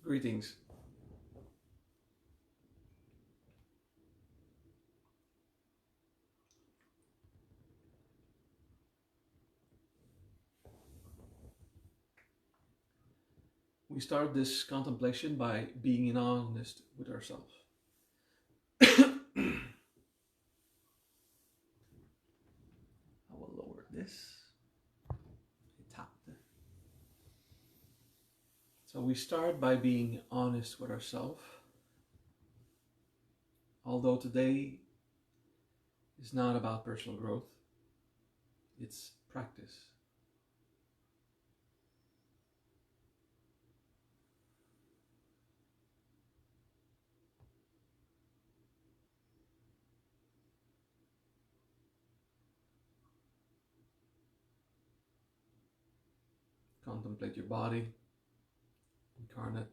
Greetings. We start this contemplation by being honest with ourselves. I will lower this. So we start by being honest with ourselves. Although today is not about personal growth, it's practice. Contemplate your body, incarnate.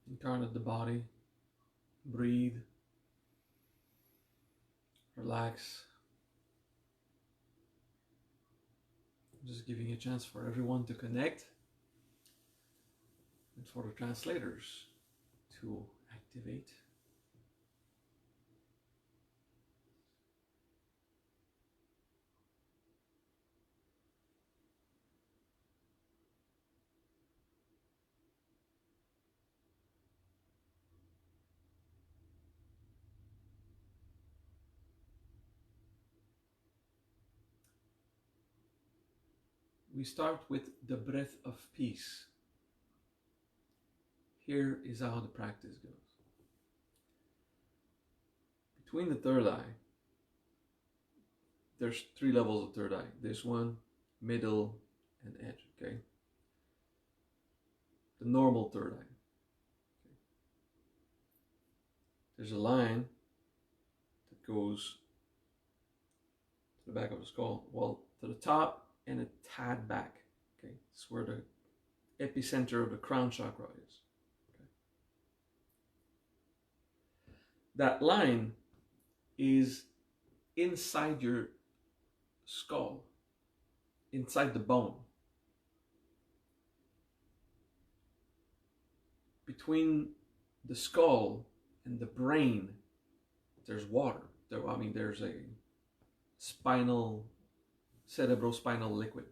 Incarnate the body, breathe, relax. I'm just giving a chance for everyone to connect and for the translators to activate. We start with the breath of peace. Here is how the practice goes. Between the third eye, there's 3 levels of third eye. This one, middle, and edge, okay? The normal third eye. Okay. There's a line that goes to the back of the skull, well, to the top and a tad back, okay? It's where the epicenter of the crown chakra is. Okay. That line is inside your skull, inside the bone. Between the skull and the brain, there's water. There's a cerebrospinal liquid.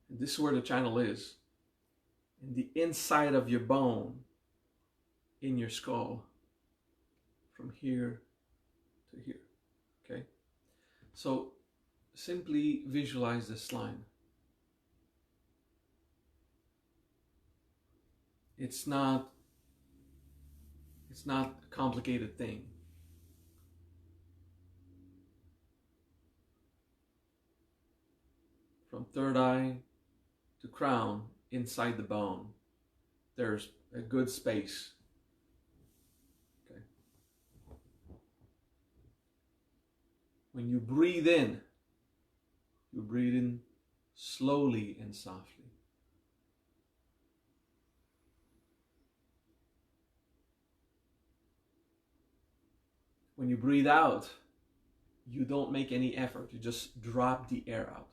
And this is where the channel is. In the inside of your bone, in your skull, from here to here, okay? So simply visualize this line. It's not a complicated thing. From third eye to crown, inside the bone, there's a good space. Okay. When you breathe in slowly and softly. When you breathe out, you don't make any effort. You just drop the air out.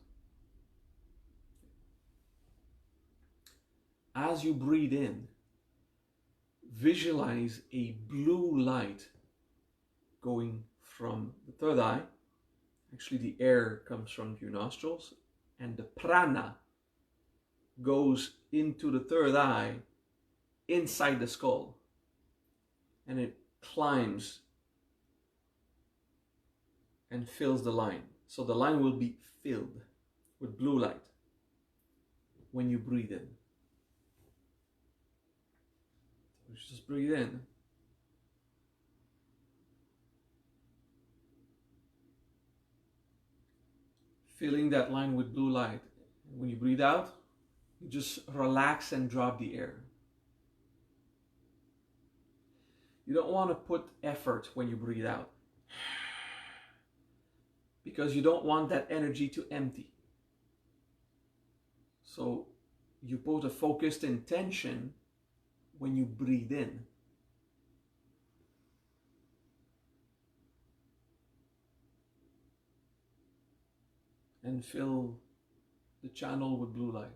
As you breathe in, visualize a blue light going from the third eye. Actually, the air comes from your nostrils, and the prana goes into the third eye inside the skull, and it climbs and fills the line. So the line will be filled with blue light when you breathe in. Just breathe in. Filling that line with blue light. When you breathe out, you just relax and drop the air. You don't want to put effort when you breathe out, because you don't want that energy to empty. So you put a focused intention when you breathe in. And fill the channel with blue light.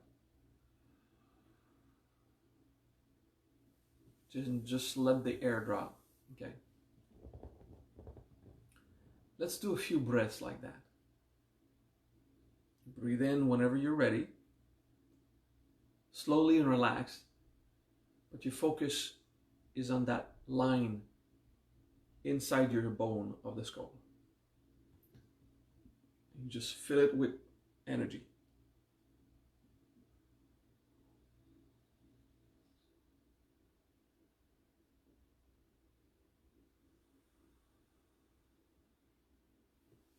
Just let the air drop. Okay. Let's do a few breaths like that. Breathe in whenever you're ready. Slowly and relaxed. But your focus is on that line inside your bone of the skull. You just fill it with energy.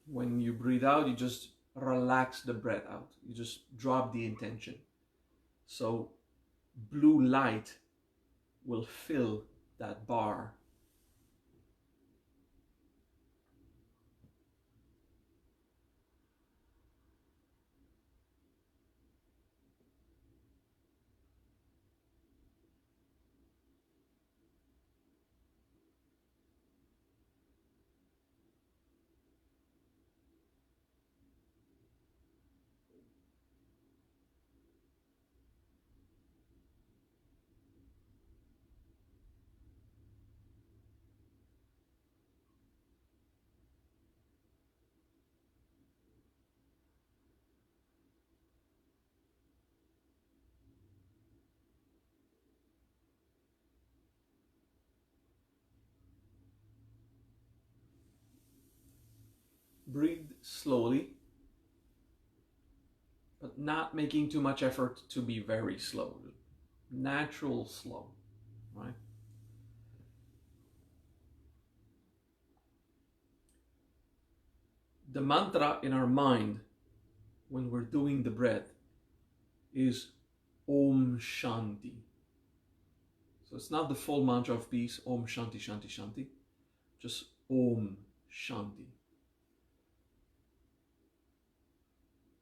When you breathe out, you just relax the breath out. You just drop the intention. So blue light will fill that bar. Breathe slowly, but not making too much effort to be very slow. Natural slow, right? The mantra in our mind when we're doing the breath is Om Shanti. So it's not the full mantra of peace, Om Shanti Shanti Shanti, just Om Shanti.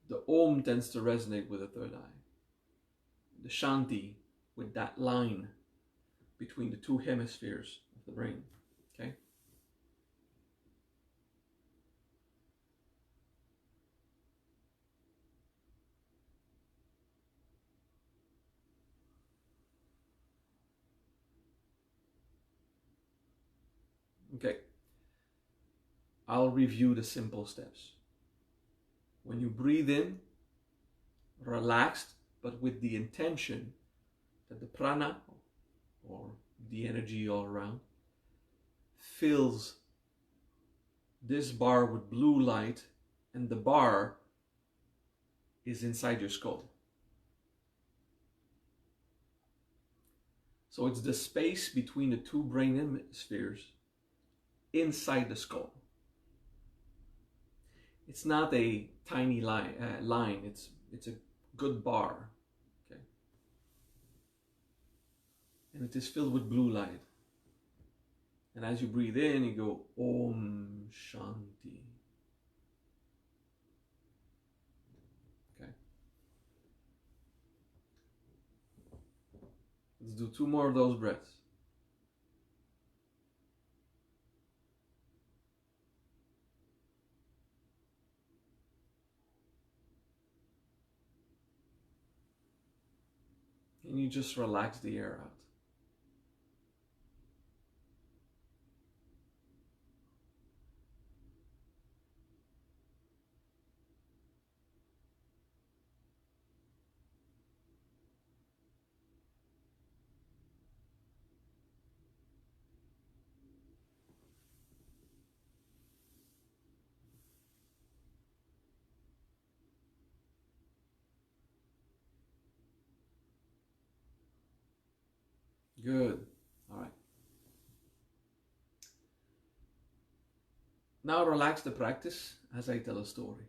The Om tends to resonate with the third eye. The Shanti with that line between the two hemispheres of the brain. Okay? Okay. I'll review the simple steps. When you breathe in, relaxed, but with the intention that the prana, or the energy all around, fills this bar with blue light, and the bar is inside your skull. So it's the space between the two brain hemispheres inside the skull. It's not a tiny line. It's a good bar. Okay, and it is filled with blue light. And as you breathe in, you go Om Shanti. Okay. Let's do 2 more of those breaths. And you just relax the air out. Good. All right. Now relax the practice as I tell a story.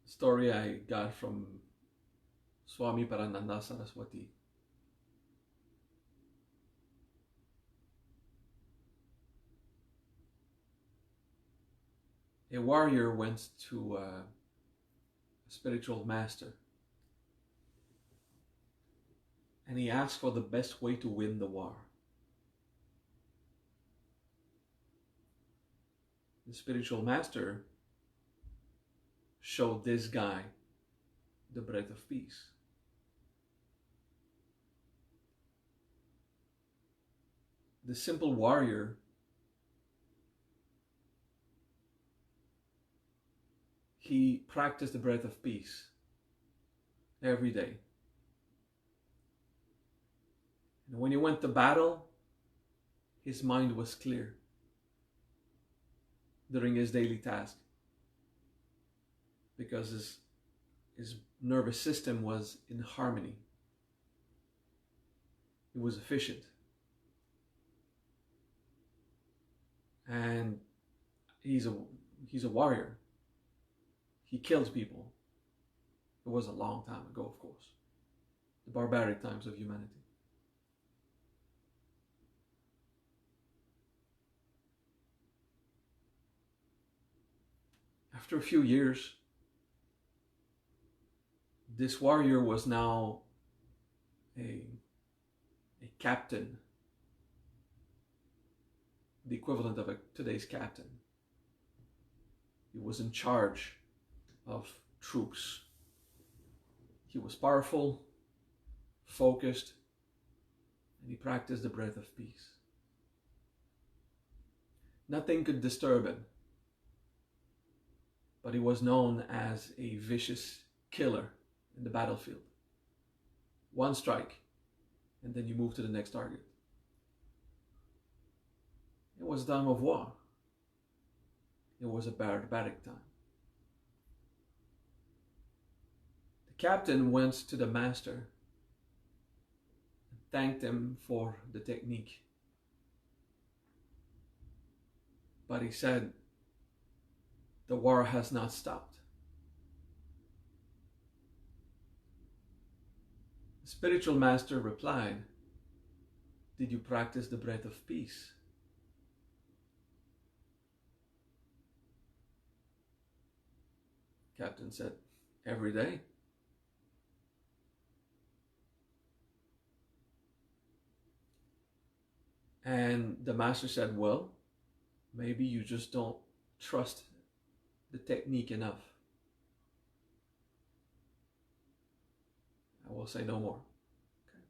A story I got from Swami Parananda Saraswati. a warrior went to a spiritual master and he asked for the best way to win the war. The spiritual master showed this guy the breath of peace. The simple warrior, he practiced the breath of peace every day. And when he went to battle, his mind was clear during his daily task, because his nervous system was in harmony. It was efficient. And he's a warrior. He kills people. It was a long time ago, of course. The barbaric times of humanity. After a few years, this warrior was now a captain, the equivalent of today's captain. He was in charge of troops. He was powerful, focused, and he practiced the breath of peace. Nothing could disturb him, but he was known as a vicious killer in the battlefield. One strike, and then you move to the next target. It was a time of war. It was a barbaric time. The captain went to the master and thanked him for the technique. But he said, the war has not stopped. The spiritual master replied, did you practice the breath of peace? Captain said, every day. And the master said, well, maybe you just don't trust the technique enough. I will say no more. Okay.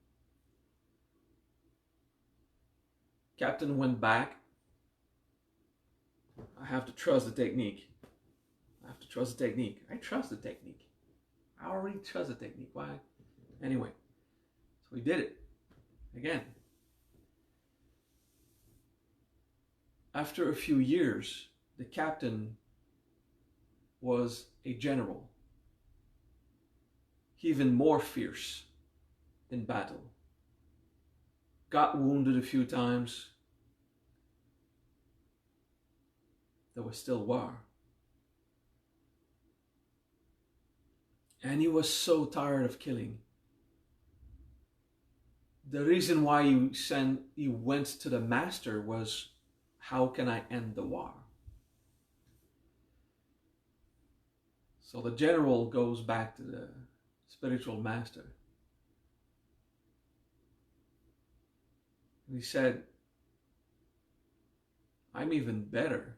Captain went back. I have to trust the technique. I have to trust the technique. I trust the technique. I already trust the technique. Why? Anyway, so he did it again. After a few years, the captain was a general, even more fierce in battle. Got wounded a few times. There was still war. And he was so tired of killing. The reason why he went to the master was, how can I end the war? So the general goes back to the spiritual master. And he said, I'm even better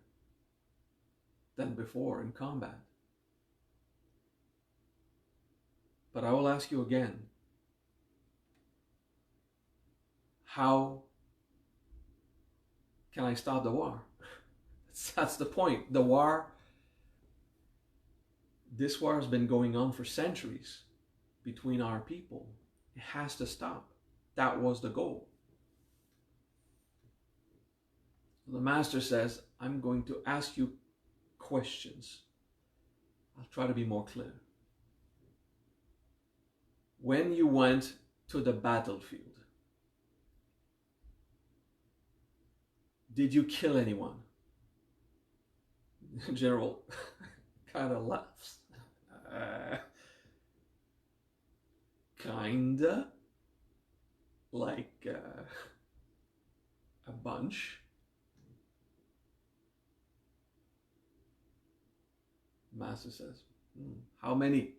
than before in combat. But I will ask you again, how can I stop the war? That's the point. The war, this war has been going on for centuries between our people. It has to stop. That was the goal. The master says, I'm going to ask you questions. I'll try to be more clear. When you went to the battlefield, did you kill anyone? General kind of laughs. Kinda. Like a bunch. The master says, how many?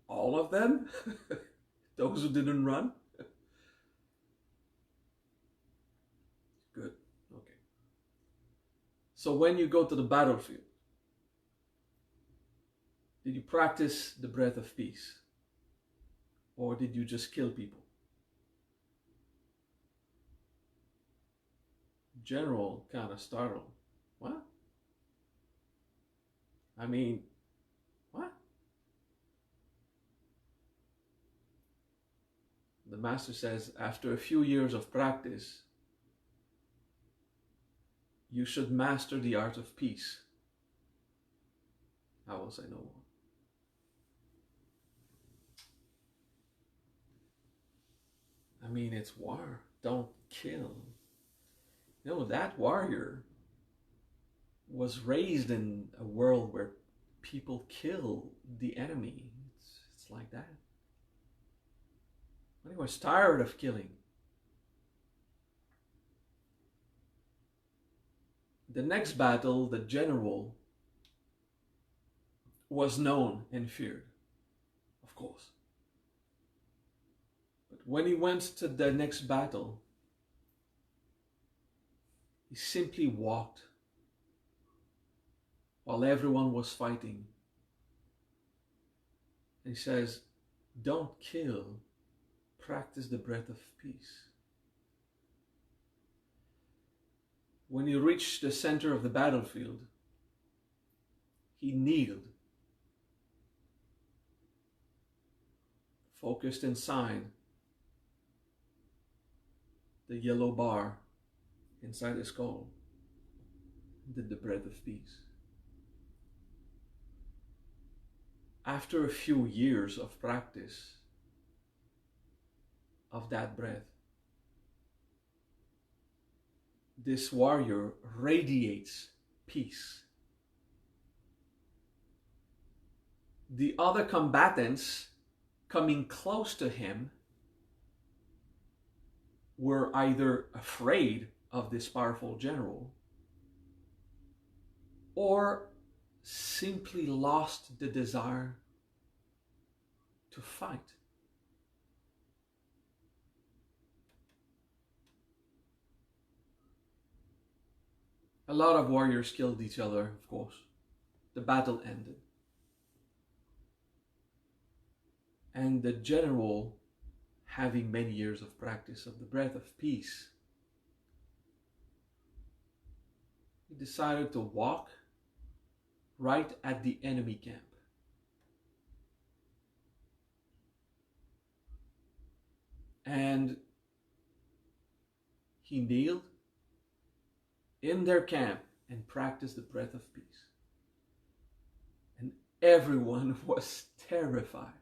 All of them? Those who didn't run? Good. Okay. So when you go to the battlefield, did you practice the breath of peace? Or did you just kill people? General kind of startled. What? I mean, what? The master says, after a few years of practice, you should master the art of peace. I will say no more. I mean, it's war. Don't kill. You know, that warrior was raised in a world where people kill the enemy. It's like that. When he was tired of killing, the next battle, the general was known and feared, of course. But when he went to the next battle, he simply walked while everyone was fighting. And he says, don't kill, practice the breath of peace. When he reached the center of the battlefield, he kneeled, focused inside the yellow bar inside his skull, did the breath of peace. After a few years of practice of that breath, this warrior radiates peace. The other combatants coming close to him were either afraid of this powerful general or simply lost the desire to fight. A lot of warriors killed each other, of course. The battle ended. And the general, having many years of practice of the breath of peace, he decided to walk right at the enemy camp. And he kneeled in their camp and practiced the breath of peace. And everyone was terrified.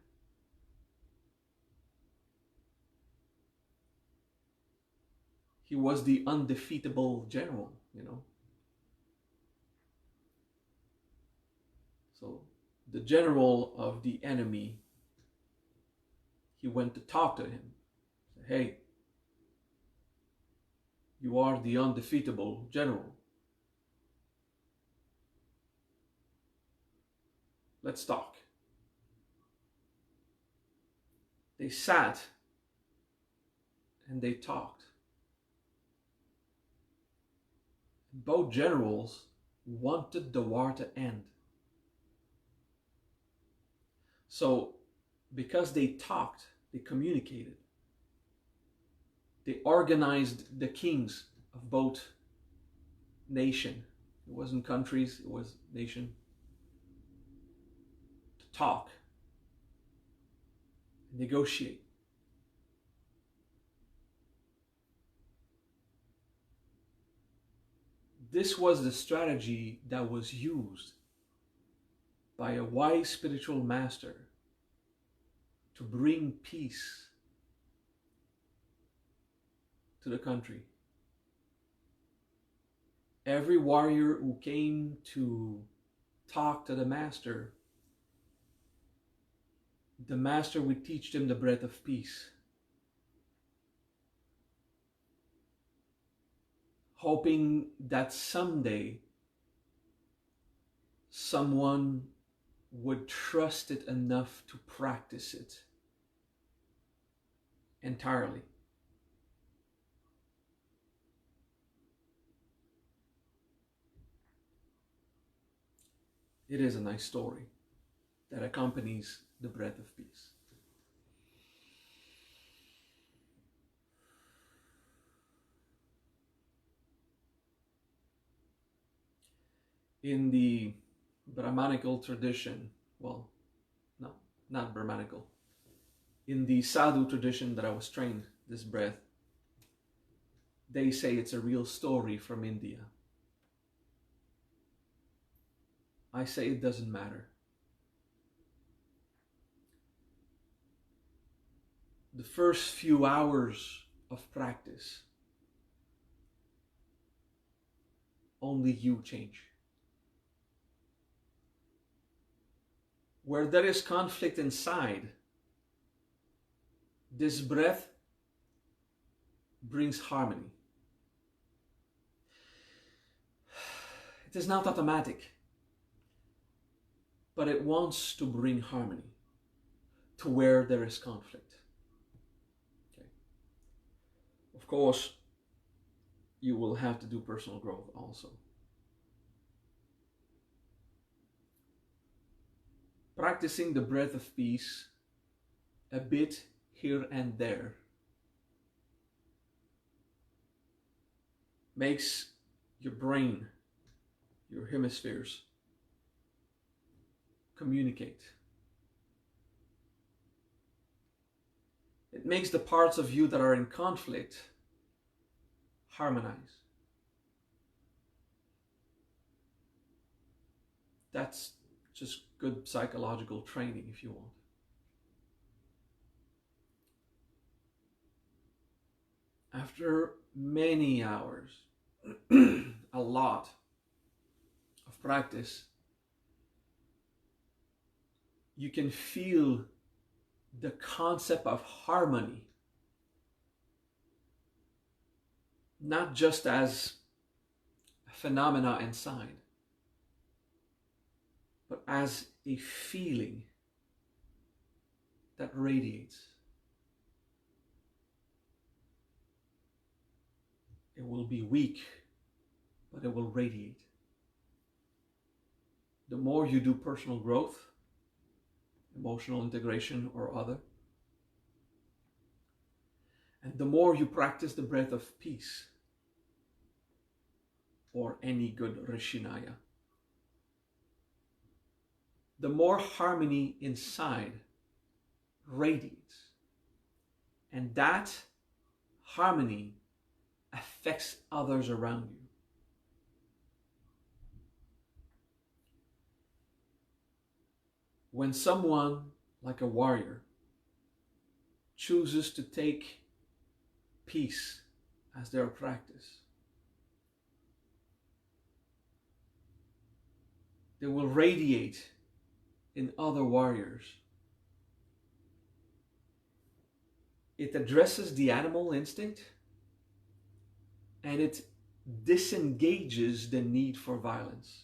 He was the undefeatable general, you know. So the general of the enemy, he went to talk to him. Said, hey, you are the undefeatable general. Let's talk. They sat and they talked. Both generals wanted the war to end. So, because they talked, they communicated, they organized the kings of both nations. It wasn't countries, it was nation. To talk, negotiate. This was the strategy that was used by a wise spiritual master to bring peace to the country. Every warrior who came to talk to the master would teach them the breath of peace, hoping that someday someone would trust it enough to practice it entirely. It is a nice story that accompanies the breath of peace. In the Brahmanical tradition, well, no, not Brahmanical, in the Sadhu tradition that I was trained, this breath, they say it's a real story from India. I say it doesn't matter. The first few hours of practice, only you change. Where there is conflict inside, this breath brings harmony. It is not automatic, but it wants to bring harmony to where there is conflict. Okay. Of course, you will have to do personal growth also. Practicing the breath of peace a bit here and there makes your brain, your hemispheres, communicate. It makes the parts of you that are in conflict harmonize. That's just good psychological training if you want. After many hours, a lot of practice, you can feel the concept of harmony, not just as a phenomena inside, but as a feeling that radiates. It will be weak, but it will radiate. The more you do personal growth, emotional integration or other, and the more you practice the breath of peace or any good Rishinaya, the more harmony inside radiates. And that harmony affects others around you. When someone, like a warrior, chooses to take peace as their practice, they will radiate in other warriors. It addresses the animal instinct and it disengages the need for violence.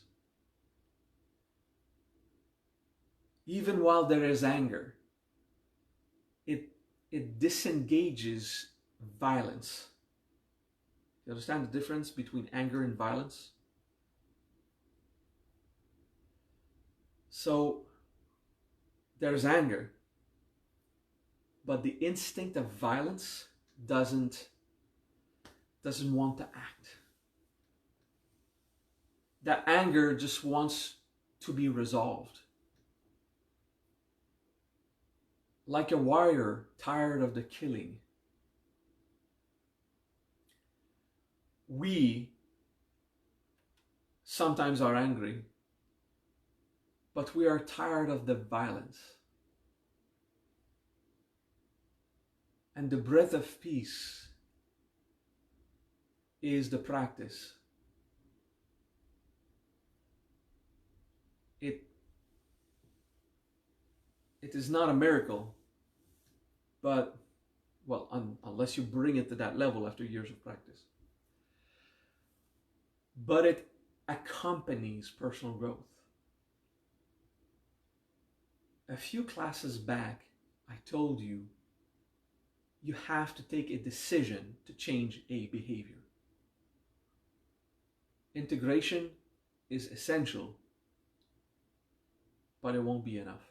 Even while there is anger, it disengages violence. You understand the difference between anger and violence? So there's anger, but the instinct of violence doesn't want to act. That anger just wants to be resolved. Like a warrior tired of the killing, we sometimes are angry, but we are tired of the violence. And the breath of peace is the practice. It is not a miracle, but, well, unless you bring it to that level after years of practice. But it accompanies personal growth. A few classes back, I told you you have to take a decision to change a behavior. Integration is essential, but it won't be enough.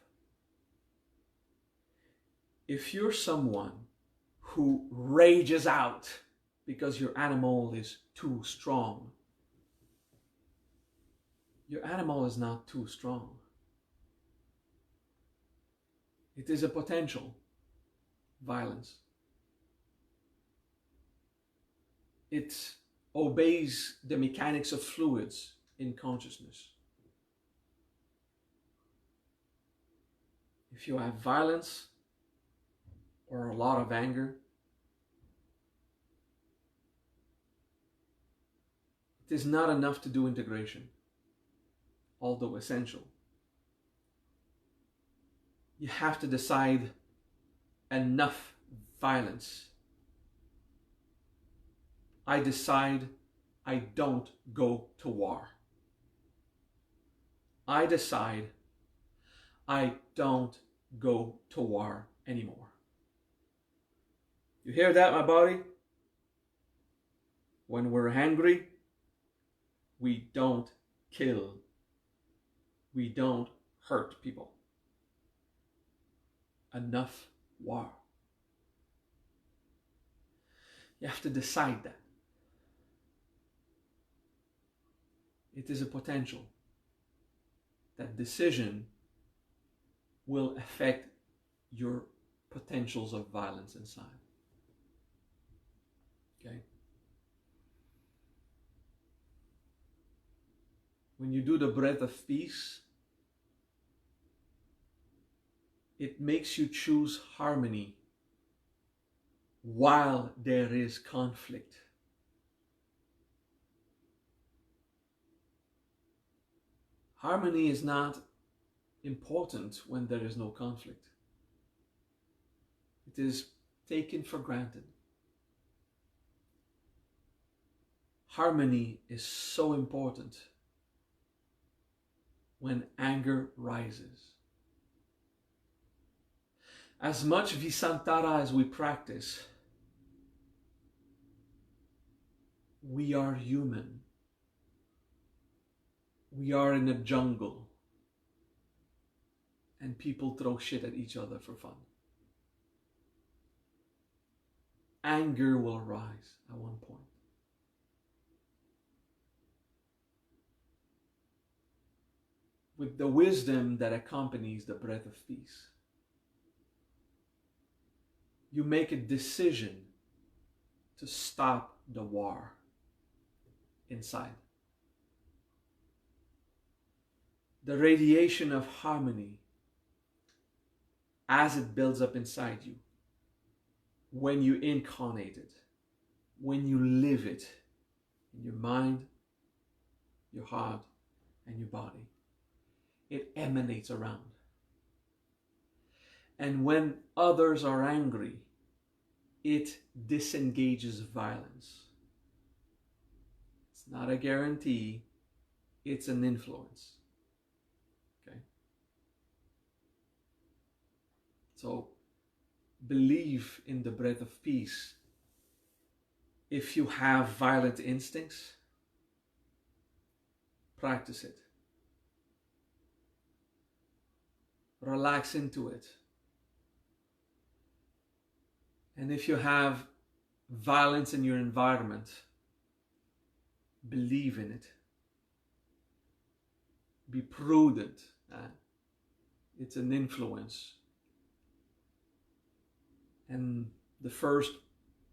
If you're someone who rages out because your animal is too strong, your animal is not too strong. It is a potential violence. It obeys the mechanics of fluids in consciousness. If you have violence or a lot of anger, it is not enough to do integration, although essential. You have to decide enough violence. I decide I don't go to war. I decide I don't go to war anymore. You hear that, my body? When we're angry, we don't kill. We don't hurt people. Enough war. You have to decide that. It is a potential. That decision will affect your potentials of violence inside. Okay? When you do the breath of peace, it makes you choose harmony while there is conflict. Harmony is not important when there is no conflict. It is taken for granted. Harmony is so important when anger rises. As much Visantara as we practice, we are human. We are in a jungle, and people throw shit at each other for fun. Anger will rise at one point. With the wisdom that accompanies the breath of peace, you make a decision to stop the war inside. The radiation of harmony, as it builds up inside you, when you incarnate it, when you live it in your mind, your heart, and your body, it emanates around. And when others are angry, it disengages violence. It's not a guarantee, it's an influence. Okay? So believe in the breath of peace. If you have violent instincts, practice it. Relax into it. And if you have violence in your environment, believe in it. Be prudent. It's an influence. And the first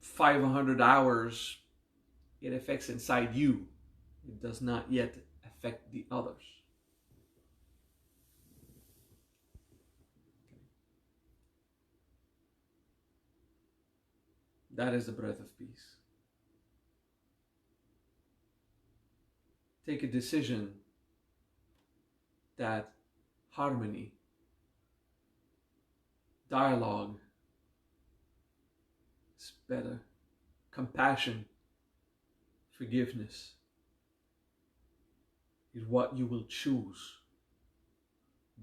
500 hours, it affects inside you. It does not yet affect the others. That is the breath of peace. Take a decision that harmony, dialogue is better. Compassion, forgiveness is what you will choose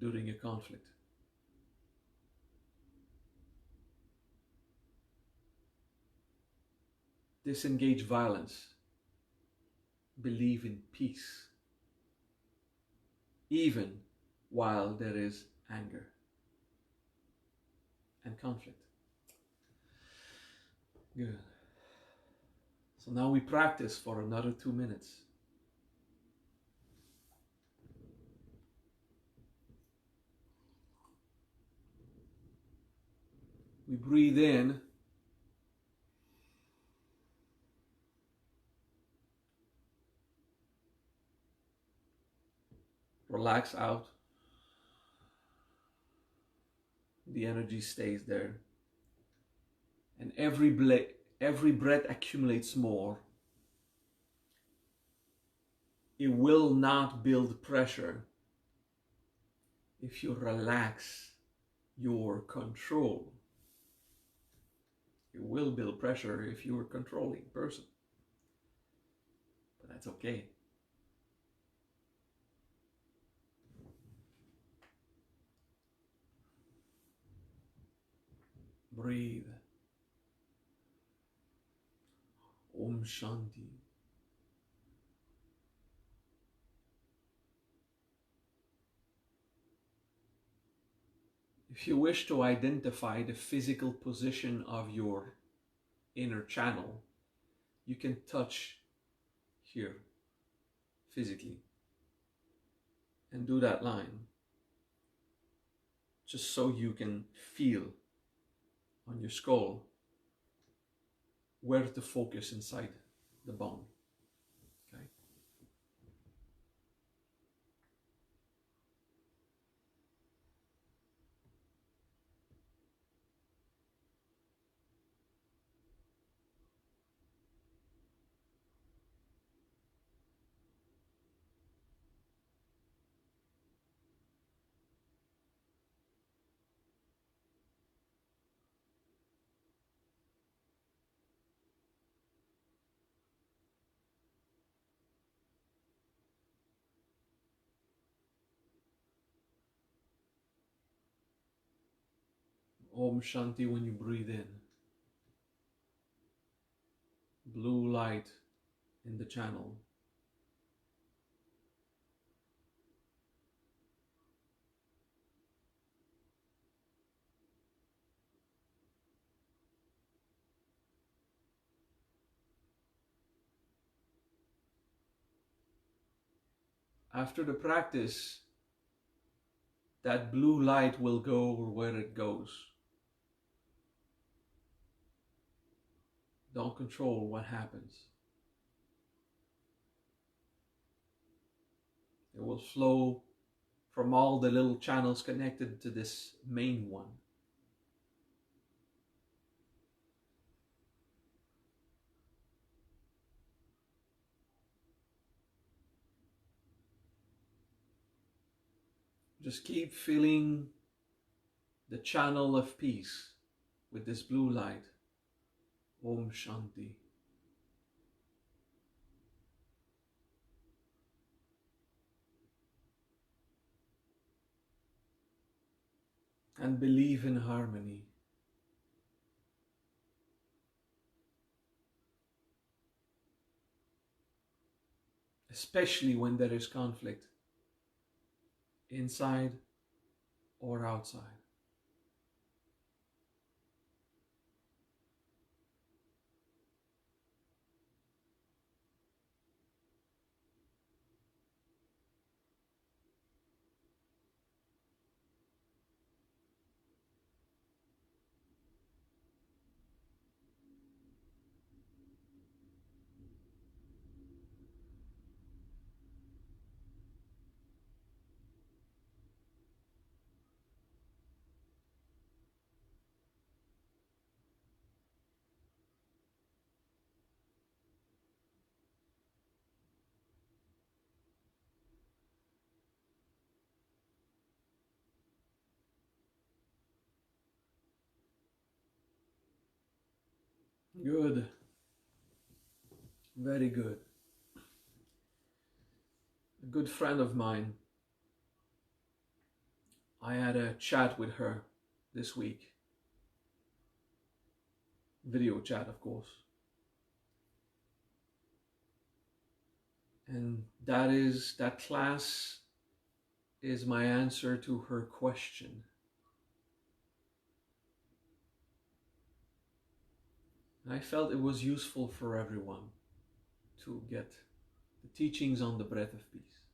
during a conflict. disengage violence, believe in peace, even while there is anger and conflict. Good. So now we practice for another 2 minutes. We breathe in. Relax out. The energy stays there. And every breath accumulates more. It will not build pressure if you relax your control. It will build pressure if you're a controlling person. But that's okay. Breathe. Om Shanti. If you wish to identify the physical position of your inner channel, you can touch here physically and do that line just so you can feel on your skull where to focus inside the bone. Okay? Om Shanti when you breathe in. Blue light in the channel. After the practice, that blue light will go where it goes. Don't control what happens. It will flow from all the little channels connected to this main one. Just keep filling the channel of peace with this blue light. Om Shanti. And believe in harmony. Especially when there is conflict, inside or outside. Good. Very good. A good friend of mine, I had a chat with her this week. Video chat, of course. And that class is my answer to her question. I felt it was useful for everyone to get the teachings on the breath of peace.